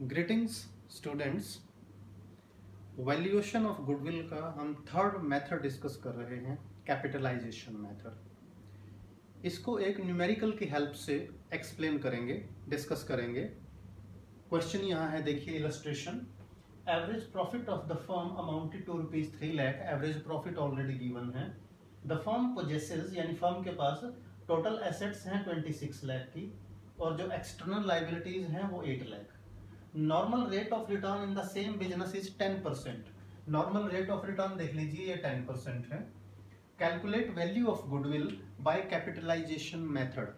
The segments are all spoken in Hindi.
Greetings students, valuation of goodwill का हम थर्ड मेथड डिस्कस कर रहे हैं, कैपिटलाइजेशन मेथड। इसको एक न्यूमेरिकल की हेल्प से एक्सप्लेन करेंगे, डिस्कस करेंगे। क्वेश्चन यहाँ है, देखिए illustration. Average profit of the firm amounted to rupees 3 lakh. Average profit already given है। द फर्म पोजेसेस, यानी फर्म के पास टोटल एसेट्स हैं 26 लाख की, और जो एक्सटर्नल लाइबिलिटीज हैं वो 8 lakh. Normal rate of return in the same business is 10%। Normal rate of return देख लीजिए, ये 10% है। Calculate value of goodwill by capitalization method.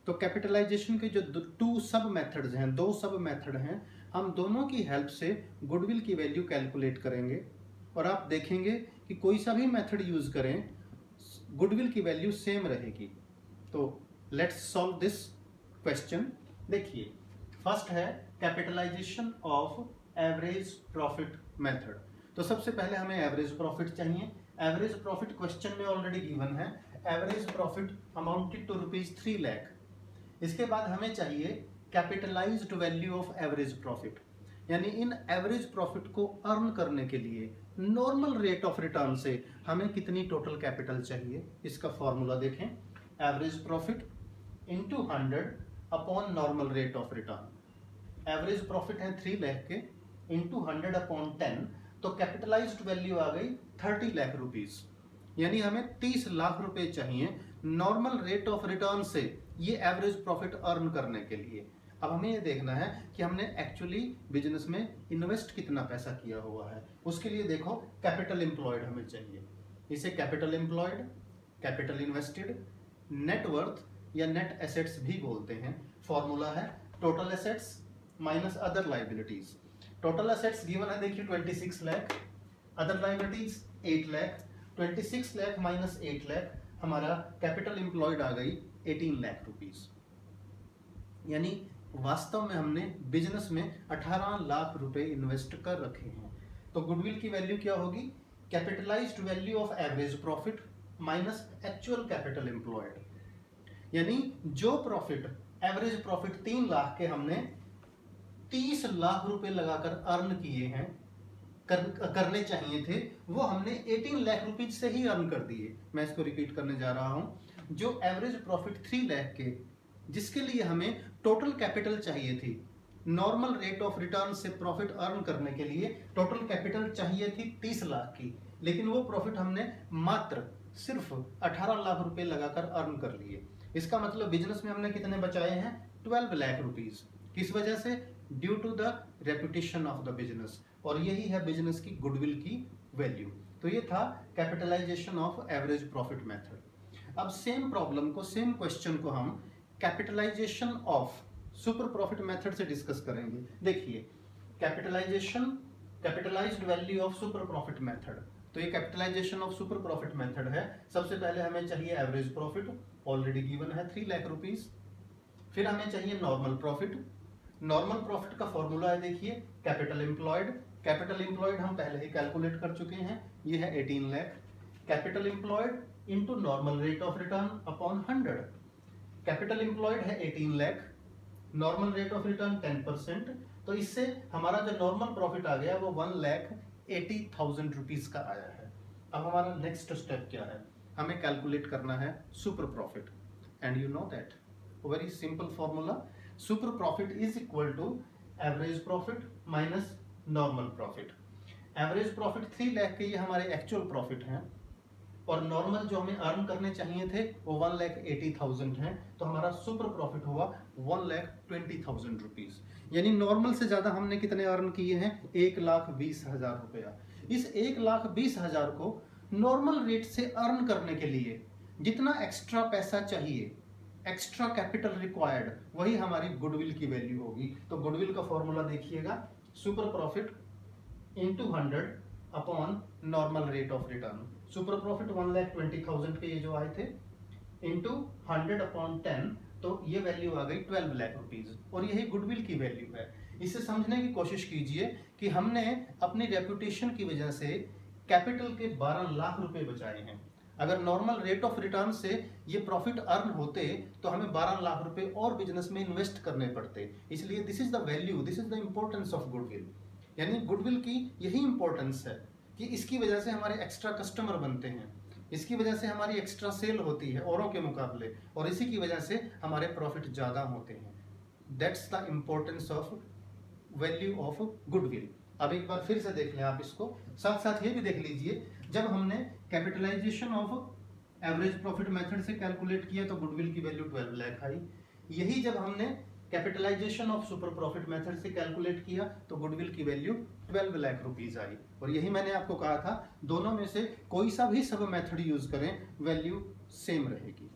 तो कैपिटलाइजेशन के जो टू सब मेथड्स हैं, दो सब मेथड हैं, हम दोनों की हेल्प से गुडविल की वैल्यू कैलकुलेट करेंगे। और आप देखेंगे कि कोई सा भी मेथड यूज करें, गुडविल की वैल्यू सेम रहेगी। तो लेट्स सॉल्व दिस क्वेश्चन। देखिए, फर्स्ट है capitalization of average profit method. तो सबसे पहले हमें एवरेज प्रॉफिट चाहिए। एवरेज प्रॉफिट क्वेश्चन में ऑलरेडी गिवन है। Average profit amounted to rupees 3 lakh. इसके बाद हमें चाहिए capitalized value of average profit, यानी इन एवरेज प्रॉफिट को अर्न करने के लिए नॉर्मल रेट ऑफ रिटर्न से हमें कितनी टोटल कैपिटल चाहिए। इसका फॉर्मूला देखें, average profit into 100 upon normal rate of return. Average profit है 3 लाख के, इंटू 100 अपॉन 10, तो कैपिटलाइज्ड वैल्यू आ गई 30 लाख रुपीज, यानी हमें 30 लाख रुपए चाहिए नॉर्मल रेट ऑफ रिटर्न से ये एवरेज प्रॉफिट अर्न करने के लिए। अब हमें ये देखना है कि हमने एक्चुअली बिजनेस में इन्वेस्ट कितना पैसा किया हुआ है। उसके लिए देखो, कैपिटल एम्प्लॉयड हमें चाहिए। इसे capital employed, capital invested, net worth या नेट एसेट्स भी बोलते हैं। फॉर्मूला है total assets minus other liabilities. Total assets given है, देखिए 26 lakh, other liabilities 8 lakh. 26 lakh minus 8 lakh, हमारा कैपिटल एम्प्लॉयड आ गई 18 लाख रुपीज। यानी वास्तव में हमने बिजनेस में 18 लाख रुपए इन्वेस्ट कर रखे हैं। तो गुडविल की वैल्यू क्या होगी? Capitalised value of average profit minus actual capital employed. यानी जो प्रॉफिट, एवरेज प्रॉफिट 3 लाख के हमने 30 लाख रुपए लगाकर अर्न किए हैं, करने चाहिए थे, वो हमने 18 लाख रुपीज से ही अर्न कर दिए। मैं इसको रिपीट करने जा रहा हूं। जो एवरेज प्रॉफिट 3 लाख के, जिसके लिए हमें टोटल कैपिटल चाहिए थी, नॉर्मल रेट ऑफ रिटर्न से प्रॉफिट अर्न करने के लिए टोटल कैपिटल चाहिए थी 30 लाख की, लेकिन वो प्रॉफिट हमने मात्र सिर्फ 18 लाख रुपए लगाकर अर्न कर लिए। इसका मतलब बिजनेस में हमने कितने बचाए हैं? 12 लाख रुपीज। किस वजह से? Due to the reputation of the business. और यही है बिजनेस की गुडविल की वैल्यू। तो ये था capitalization of average profit method. अब सेम प्रॉब्लम को, सेम क्वेश्चन को हम capitalization of super profit method से डिस्कस करेंगे। देखिए, capitalized value of super profit method. तो ये capitalization of super profit method है। सबसे पहले हमें चाहिए एवरेज प्रॉफिट, ऑलरेडी गिवन है 3 लाख रुपीज। फिर हमें चाहिए नॉर्मल प्रॉफिट। नॉर्मल प्रॉफिट का फॉर्मूला है, देखिए, कैपिटल एम्प्लॉयड। कैपिटल एम्प्लॉयड हम पहले ही कैलकुलेट कर चुके हैं, ये है 18 lakh. Capital employed into normal rate of return upon 100। Capital employed है 18 lakh, normal rate of return 10%, तो इससे हमारा जो नॉर्मल प्रॉफिट आ गया वो 1,80,000 रुपीज का आया है। अब हमारा नेक्स्ट स्टेप क्या है? हमें कैलकुलेट करना है super profit. And you know that very simple formula, super profit is equal to average profit minus normal profit. Average profit 3 lakh के ये हमारे एक्चुअल प्रॉफिट हैं, और नॉर्मल जो हमें अर्न करने चाहिए थे वो 1,80,000 हैं। तो हमारा सुपर प्रॉफिट हुआ 1,20,000 रुपीज। यानी नॉर्मल से ज्यादा हमने कितने अर्न किए हैं? 1,20,000 रुपया। इस 1,20,000 को नॉर्मल रेट से अर्न करने के लिए जितना एक्स्ट्रा पैसा चाहिए, एक्स्ट्रा कैपिटल रिक्वायर्ड, वही हमारी गुडविल की वैल्यू होगी। तो गुडविल का फॉर्मूला देखिएगा, super profit into 100 upon normal rate of return. Super profit 1,20,000 के ये जो आए थे, इंटू 100 अपॉन 10, तो ये वैल्यू आ गई 12 लाख रुपीज, और यही गुडविल की वैल्यू है। इसे समझने की कोशिश कीजिए कि हमने अपनी रेपुटेशन की वजह से कैपिटल के 12 लाख रुपए बचाए हैं। अगर नॉर्मल रेट ऑफ रिटर्न से ये प्रॉफिट अर्न होते तो हमें 12 लाख रुपए और बिजनेस में इन्वेस्ट करने पड़ते। इसलिए this is the value, this is the importance of goodwill. यानी गुडविल की यही इंपॉर्टेंस है कि इसकी वजह से हमारे एक्स्ट्रा कस्टमर बनते हैं, इसकी वजह से हमारी एक्स्ट्रा सेल होती है औरों के मुकाबले, और इसी की वजह से हमारे प्रॉफिट ज़्यादा होते हैं। That's the importance of value of goodwill. अब एक बार फिर से देख लें आप इसको, साथ साथ ये भी देख लीजिए, जब हमने capitalization of average profit method से कैलकुलेट किया तो गुडविल की वैल्यू 12 लाख आई। यही जब हमने capitalization of super profit method से कैलकुलेट किया तो गुडविल की वैल्यू 12 लाख रुपीज आई। और यही मैंने आपको कहा था, दोनों में से कोई सा भी सब मेथड यूज करें वैल्यू सेम रहेगी।